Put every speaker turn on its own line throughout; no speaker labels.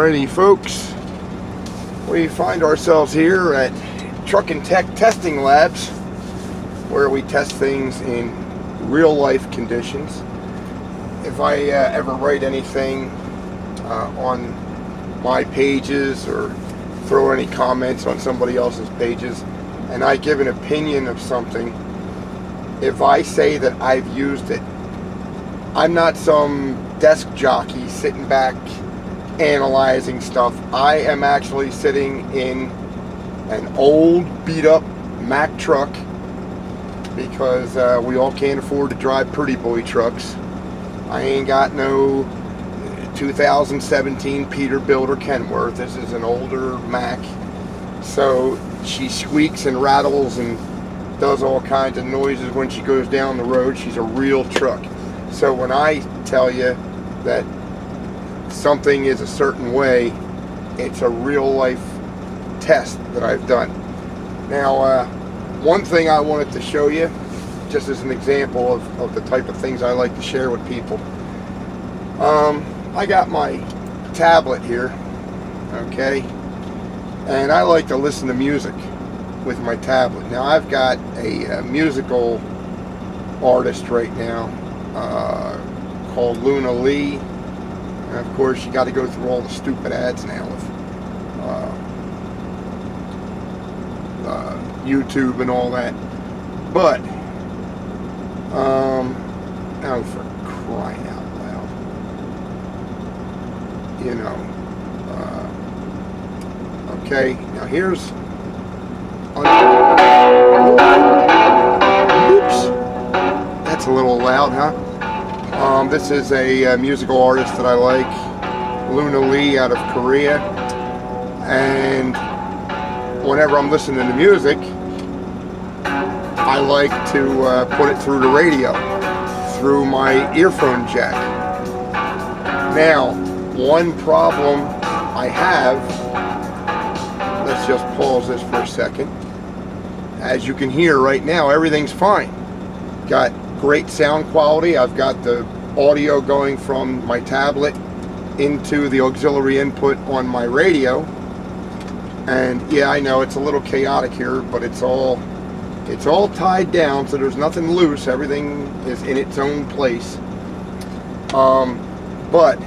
Alrighty folks, we find ourselves here at Truck and Tech Testing Labs, where we test things in real life conditions. If I ever write anything on my pages or throw any comments on somebody else's pages and I give an opinion of something, if I say that I've used it, I'm not some desk jockey sitting back analyzing stuff. I am actually sitting in an old beat up Mack truck because we all can't afford to drive pretty boy trucks. I ain't got no 2017 Peterbilt or Kenworth. This is an older Mack, so she squeaks and rattles and does all kinds of noises when she goes down the road. She's a real truck. So when I tell you that something is a certain way, it's a real life test that I've done. Now, one thing I wanted to show you, just as an example of the type of things I like to share with people. I got my tablet here, okay, and I like to listen to music with my tablet. Now I've got a musical artist right now called Luna Lee. And of course, you got to go through all the stupid ads now with YouTube and all that. But, oh, for crying out loud, you know. Okay, now here's. Oops, that's a little loud, huh? This is a musical artist that I like, Luna Lee out of Korea, and whenever I'm listening to music, I like to put it through the radio, through my earphone jack. Now, one problem I have, let's just pause this for a second. As you can hear right now, everything's fine. Got great sound quality. I've got the audio going from my tablet into the auxiliary input on my radio, and yeah, I know it's a little chaotic here, but it's all tied down, so there's nothing loose. Everything is in its own place. But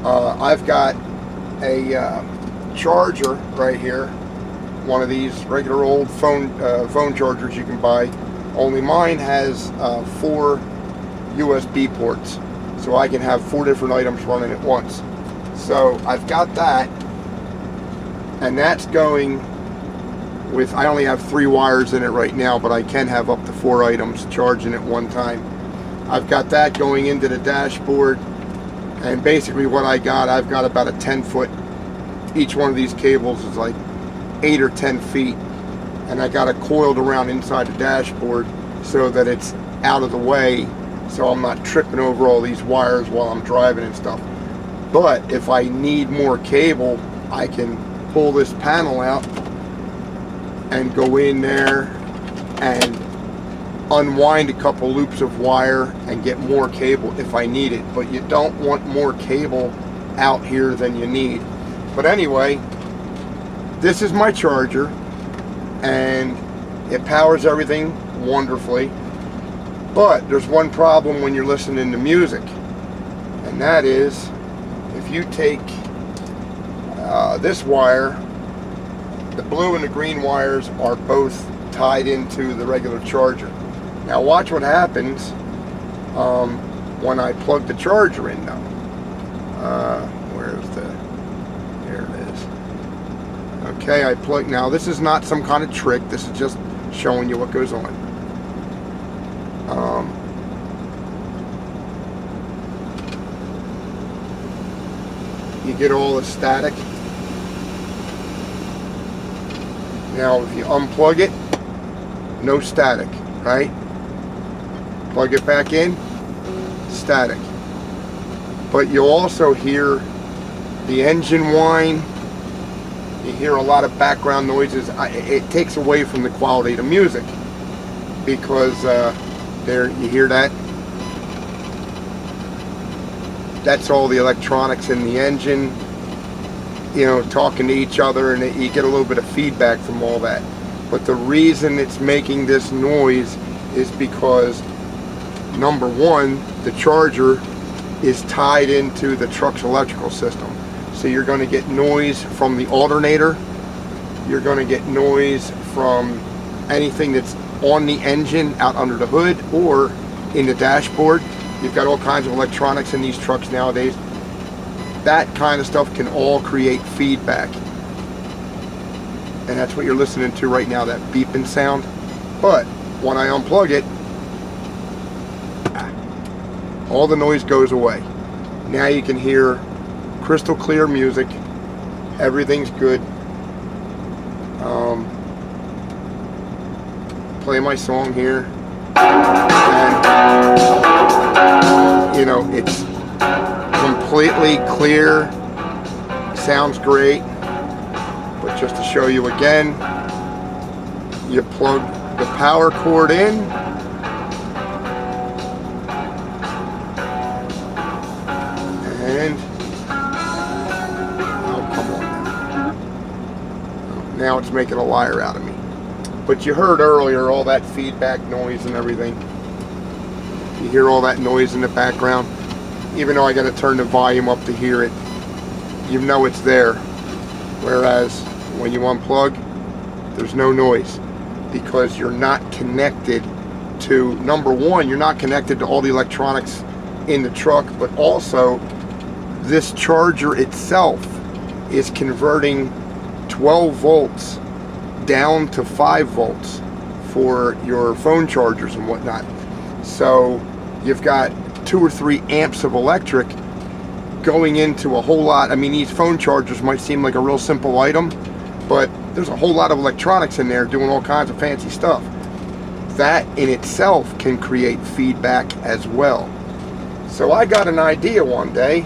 I've got a charger right here, one of these regular old phone chargers you can buy. Only mine has 4 USB ports, so I can have 4 different items running at once. So I've got that, and that's going with, I only have 3 wires in it right now, but I can have up to 4 items charging at one time. I've got that going into the dashboard, and basically what I've got about a 10-foot, each one of these cables is like 8 or 10 feet, and I got it coiled around inside the dashboard so that it's out of the way, so I'm not tripping over all these wires while I'm driving and stuff. But if I need more cable, I can pull this panel out and go in there and unwind a couple loops of wire and get more cable if I need it. But you don't want more cable out here than you need. But anyway, this is my charger, and it powers everything wonderfly. But there's one problem when you're listening to music, and that is if you take this wire, the blue and the green wires are both tied into the regular charger. Now watch what happens when I plug the charger in though. There it is. Okay, I plug, now this is not some kind of trick, this is just showing you what goes on. You get all the static. Now if you unplug it, no static, right? Plug it back in, static. But you'll also hear the engine whine. You hear a lot of background noises. It takes away from the quality of the music because there, you hear that? That's all the electronics in the engine. you know, talking to each other, and you get a little bit of feedback from all that. But the reason it's making this noise is because, number one, the charger is tied into the truck's electrical system. So you're going to get noise from the alternator, you're going to get noise from anything that's on the engine out under the hood or in the dashboard. You've got all kinds of electronics in these trucks nowadays. That kind of stuff can all create feedback. And that's what you're listening to right now, that beeping sound. But when I unplug it, all the noise goes away. Now you can hear crystal clear music. Everything's good. Play my song here. And, you know, it's completely clear. Sounds great. But just to show you again, you plug the power cord in, and oh, come on now it's making a liar out of me. But you heard earlier all that feedback noise and everything. You hear all that noise in the background. Even though I got to turn the volume up to hear it, you know it's there. Whereas when you unplug, there's no noise, because you're not connected to, number one, you're not connected to all the electronics in the truck, but also this charger itself is converting 12 volts down to 5 volts for your phone chargers and whatnot. So you've got 2 or 3 amps of electric going into a whole lot. I mean, these phone chargers might seem like a real simple item, but there's a whole lot of electronics in there doing all kinds of fancy stuff. That in itself can create feedback as well. So I got an idea one day.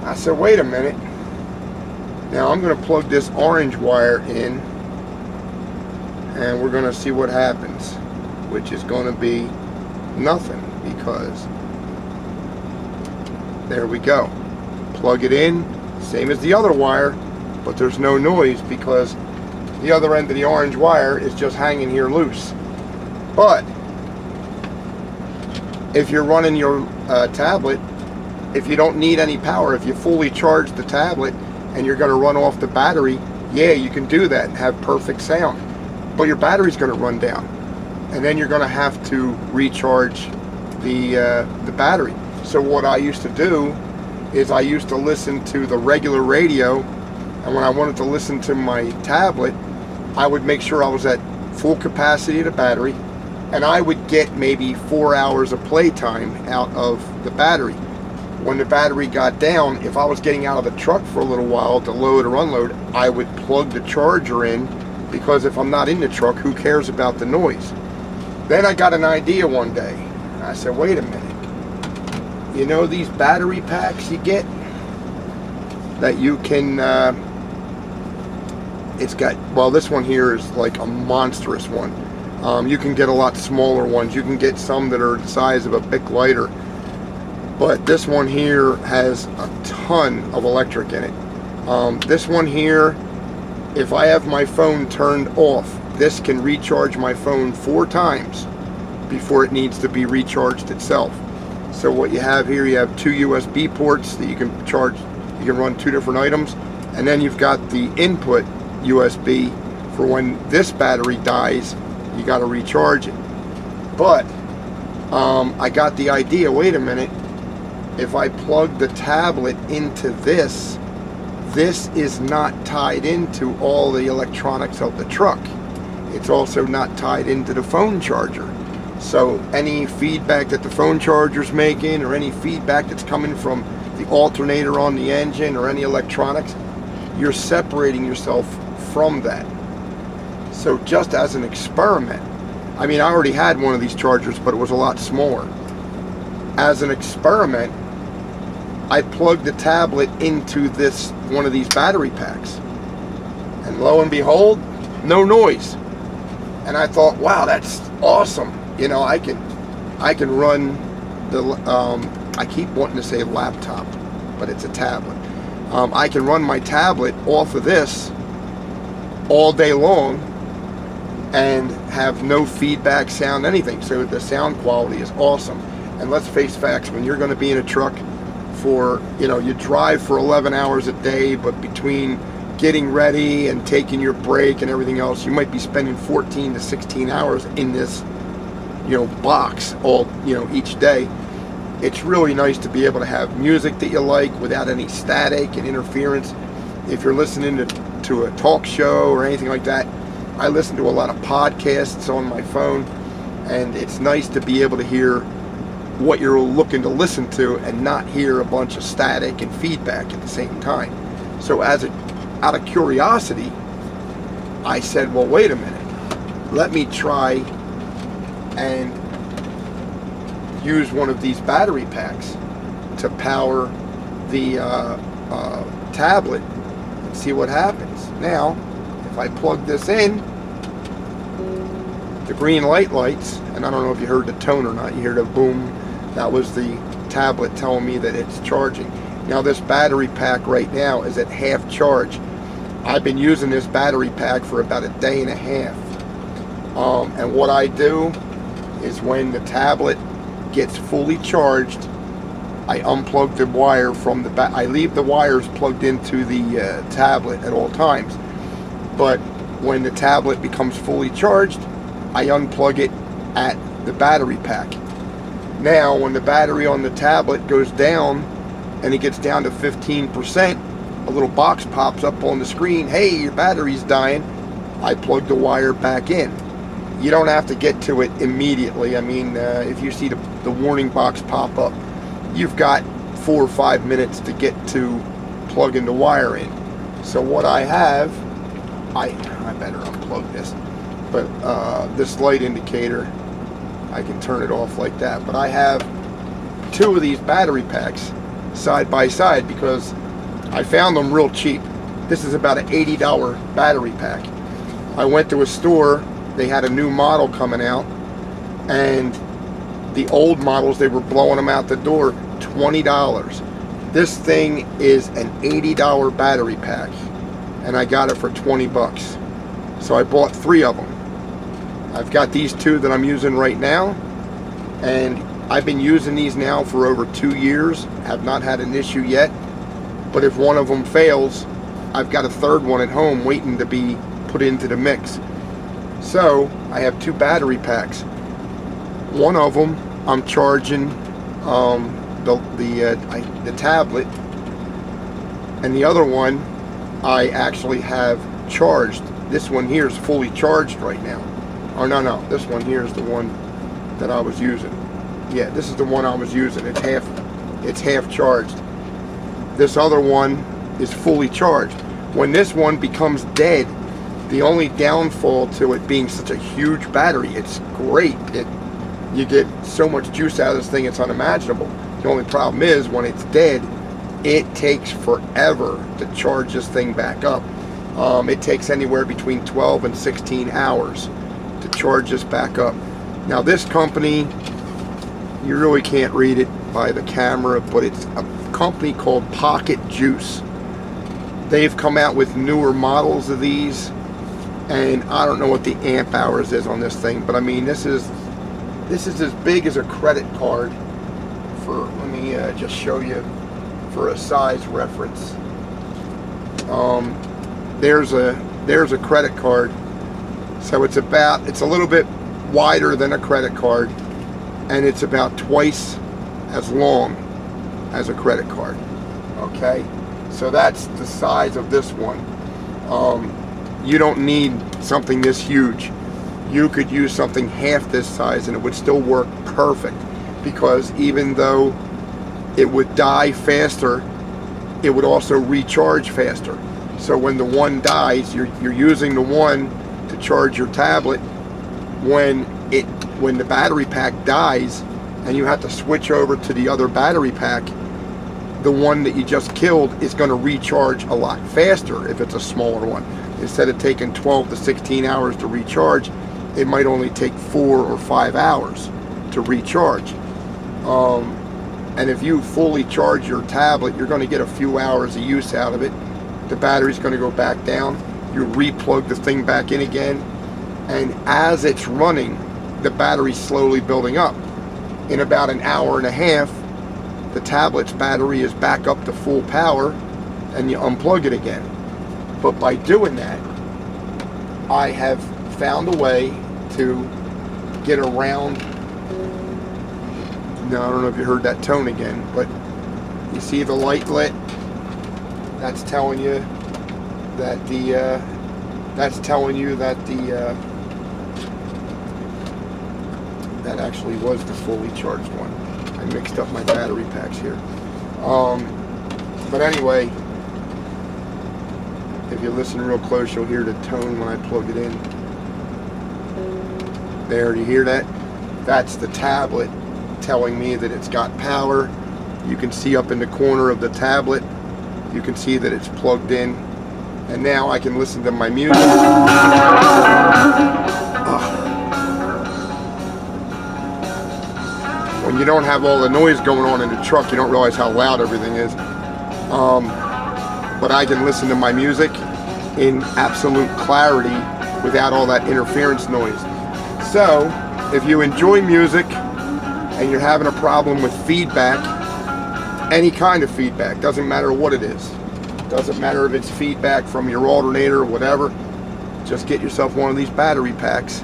I said, wait a minute. Now I'm going to plug this orange wire in, and we're going to see what happens, which is going to be nothing, because there we go. Plug it in, same as the other wire, but there's no noise because the other end of the orange wire is just hanging here loose. But if you're running your tablet, if you don't need any power, if you fully charge the tablet and you're going to run off the battery, yeah, you can do that and have perfect sound. But your battery's going to run down, and then you're going to have to recharge the battery. So what I used to do is I used to listen to the regular radio, and when I wanted to listen to my tablet, I would make sure I was at full capacity of the battery, and I would get maybe 4 hours of playtime out of the battery. When the battery got down, if I was getting out of the truck for a little while to load or unload, I would plug the charger in, because if I'm not in the truck, who cares about the noise? Then I got an idea one day. I said, wait a minute. You know these battery packs you get that you can, it's got, well, this one here is like a monstrous one. You can get a lot smaller ones. You can get some that are the size of a Bic lighter. But this one here has a ton of electric in it. This one here, if I have my phone turned off, this can recharge my phone 4 times before it needs to be recharged itself. So what you have here, you have 2 USB ports that you can charge. You can run 2 different items, and then you've got the input USB for when this battery dies, you got to recharge it. But I got the idea, wait a minute, if I plug the tablet into this is not tied into all the electronics of the truck. It's also not tied into the phone charger. So any feedback that the phone charger's making, or any feedback that's coming from the alternator on the engine, or any electronics, you're separating yourself from that. So just as an experiment, I mean, I already had one of these chargers, but it was a lot smaller. As an experiment, I plugged the tablet into one of these battery packs, and lo and behold, no noise. And I thought, wow, that's awesome. You know, I can run the I keep wanting to say laptop, but it's a tablet. I can run my tablet off of this all day long and have no feedback sound, anything. So the sound quality is awesome. And let's face facts, when you're going to be in a truck for, you drive for 11 hours a day, but between getting ready and taking your break and everything else, you might be spending 14 to 16 hours in this, box all, each day. It's really nice to be able to have music that you like without any static and interference. If you're listening to a talk show or anything like that, I listen to a lot of podcasts on my phone, and it's nice to be able to hear what you're looking to listen to and not hear a bunch of static and feedback at the same time. So out of curiosity, I said, well, wait a minute, let me try and use one of these battery packs to power the tablet and see what happens. Now, if I plug this in, the green light lights, and I don't know if you heard the tone or not, you heard a boom. That was the tablet telling me that it's charging. Now this battery pack right now is at half charge. I've been using this battery pack for about a day and a half. And what I do is when the tablet gets fully charged, I unplug the wire from the I leave the wires plugged into the tablet at all times. But when the tablet becomes fully charged, I unplug it at the battery pack. Now, when the battery on the tablet goes down and it gets down to 15%, a little box pops up on the screen. Hey, your battery's dying. I plug the wire back in. You don't have to get to it immediately. I mean, if you see the warning box pop up, you've got 4 or 5 minutes to get to plugging the wire in. So what I have, I better unplug this, but this light indicator, I can turn it off like that. But I have 2 of these battery packs side by side because I found them real cheap. This is about an $80 battery pack. I went to a store, they had a new model coming out, and the old models, they were blowing them out the door, $20. This thing is an $80 battery pack, and I got it for 20 bucks. So I bought 3 of them. I've got these 2 that I'm using right now, and I've been using these now for over 2 years, have not had an issue yet. But if one of them fails, I've got a third one at home waiting to be put into the mix. So I have 2 battery packs. One of them I'm charging the tablet, and the other one I actually have charged. This one here is fully charged right now. Oh no, this one here is the one that I was using. Yeah, this is the one I was using. It's half charged. This other one is fully charged. When this one becomes dead, the only downfall to it being such a huge battery, it's great. You get so much juice out of this thing, it's unimaginable. The only problem is when it's dead, it takes forever to charge this thing back up. It takes anywhere between 12 and 16 hours to charge this back up. Now this company, you really can't read it by the camera, but it's a company called Pocket Juice. They've come out with newer models of these, and I don't know what the amp hours is on this thing, but I mean this is as big as a credit card. For let me just show you for a size reference. There's a credit card, so it's a little bit wider than a credit card, and it's about twice as long as a credit card. Okay, so that's the size of this one. You don't need something this huge. You could use something half this size and it would still work perfect, because even though it would die faster, it would also recharge faster. So when the one dies, you're using the one to charge your tablet. When the battery pack dies and you have to switch over to the other battery pack, the one that you just killed is going to recharge a lot faster if it's a smaller one. Instead of taking 12 to 16 hours to recharge, it might only take 4 or 5 hours to recharge. And if you fully charge your tablet, you're going to get a few hours of use out of it. The battery's going to go back down. You re-plug the thing back in again. And as it's running, the battery's slowly building up. In about an hour and a half, the tablet's battery is back up to full power, and you unplug it again. But by doing that, I have found a way to get around. Now, I don't know if you heard that tone again, but you see the light lit? That's telling you that that actually was the fully charged one. I mixed up my battery packs here. But anyway, if you listen real close, you'll hear the tone when I plug it in. There, you hear that? That's the tablet telling me that it's got power. You can see up in the corner of the tablet, you can see that it's plugged in. And now I can listen to my music. When you don't have all the noise going on in the truck, you don't realize how loud everything is. But I can listen to my music in absolute clarity without all that interference noise. So, if you enjoy music and you're having a problem with feedback, any kind of feedback, doesn't matter what it is, doesn't matter if it's feedback from your alternator or whatever, just get yourself one of these battery packs.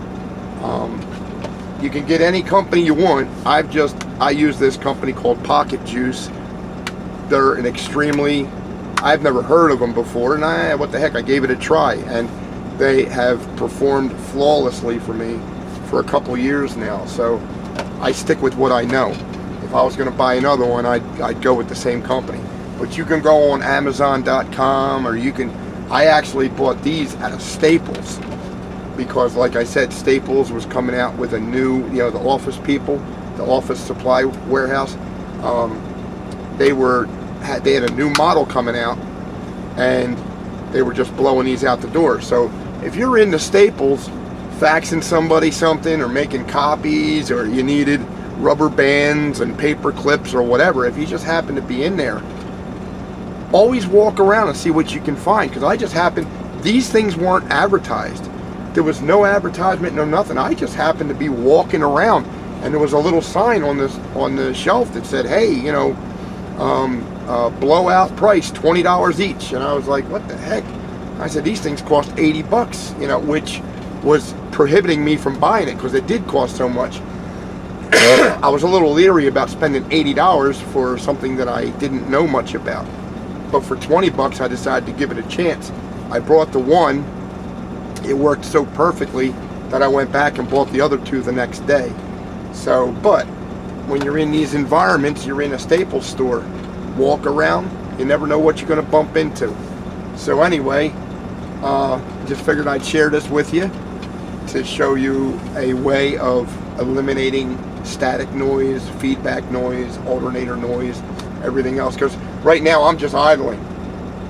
You can get any company you want. I use this company called Pocket Juice. They're an extremely, I've never heard of them before, and what the heck, I gave it a try, and they have performed flawlessly for me for a couple years now. So I stick with what I know. If I was going to buy another one, I'd go with the same company. But you can go on Amazon.com, or I actually bought these at a Staples, because like I said, Staples was coming out with a new, the office people, the office supply warehouse, they had a new model coming out, and they were just blowing these out the door. So if you're into Staples, faxing somebody something, or making copies, or you needed rubber bands and paper clips or whatever, if you just happen to be in there, always walk around and see what you can find. Because these things weren't advertised. There was no advertisement, no nothing. I just happened to be walking around, and there was a little sign on the shelf that said, hey, blowout price, $20 each. And I was like, what the heck? I said, these things cost $80, which was prohibiting me from buying it because it did cost so much. I was a little leery about spending $80 for something that I didn't know much about. But for $20, I decided to give it a chance. I brought the one. It worked so perfectly that I went back and bought the other two the next day. So, but when you're in these environments, you're in a Staples store, walk around, you never know what you're going to bump into. So anyway, just figured I'd share this with you to show you a way of eliminating static noise, feedback noise, alternator noise, everything else. Because right now I'm just idling.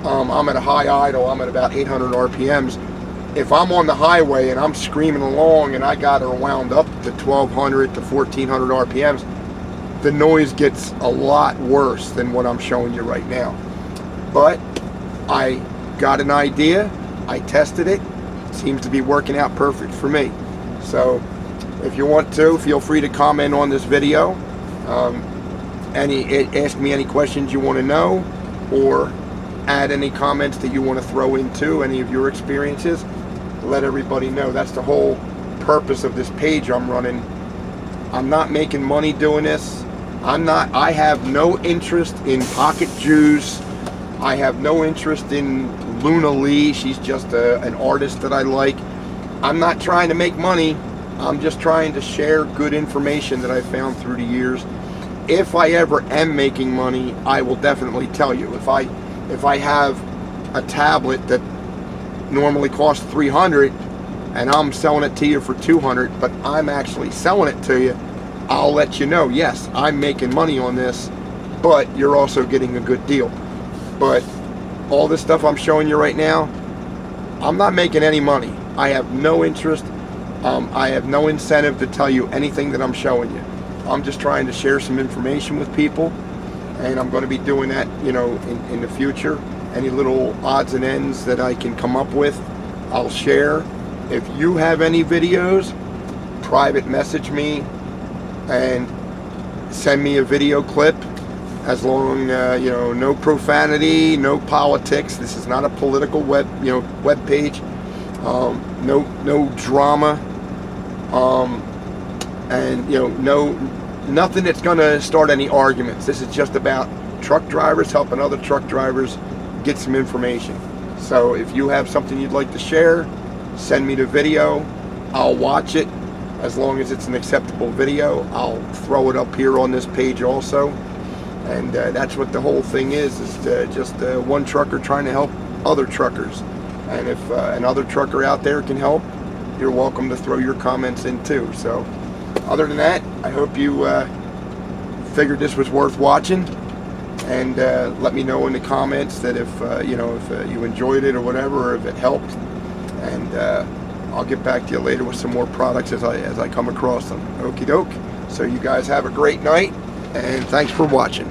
I'm at a high idle. I'm at about 800 RPMs. If I'm on the highway and I'm screaming along and I got her wound up to 1200 to 1400 RPMs, the noise gets a lot worse than what I'm showing you right now. But I got an idea, I tested it, seems to be working out perfect for me. So if you want to, feel free to comment on this video, ask me any questions you want to know, or add any comments that you want to throw into any of your experiences. Let everybody know. That's the whole purpose of this page I'm running. I'm not making money doing this. I have no interest in Pocket Juice. I have no interest in Luna Lee. She's just an artist that I like. I'm not trying to make money. I'm just trying to share good information that I found through the years. If I ever am making money, I will definitely tell you. If I have a tablet that normally costs $300 and I'm selling it to you for $200, but I'm actually selling it to you, I'll let you know, yes, I'm making money on this, but you're also getting a good deal. But all this stuff I'm showing you right now, I'm not making any money. I have no interest. I have no incentive to tell you anything that I'm showing you. I'm just trying to share some information with people and I'm going to be doing that, you know, in the future. Any little odds and ends that I can come up with, I'll share. If you have any videos, private message me and send me a video clip. As long, you know, no profanity, no politics. This is not a political web page. No drama, and you know, nothing that's going to start any arguments. This is just about truck drivers helping other truck drivers get some information. So if you have something you'd like to share, send me the video. I'll watch it. As long as it's an acceptable video, I'll throw it up here on this page also. And that's what the whole thing is just one trucker trying to help other truckers. And if another trucker out there can help, you're welcome to throw your comments in too. So other than that, I hope you figured this was worth watching. And let me know in the comments that if you enjoyed it or whatever, or if it helped. And I'll get back to you later with some more products as I come across them. Okie doke. So you guys have a great night, and thanks for watching.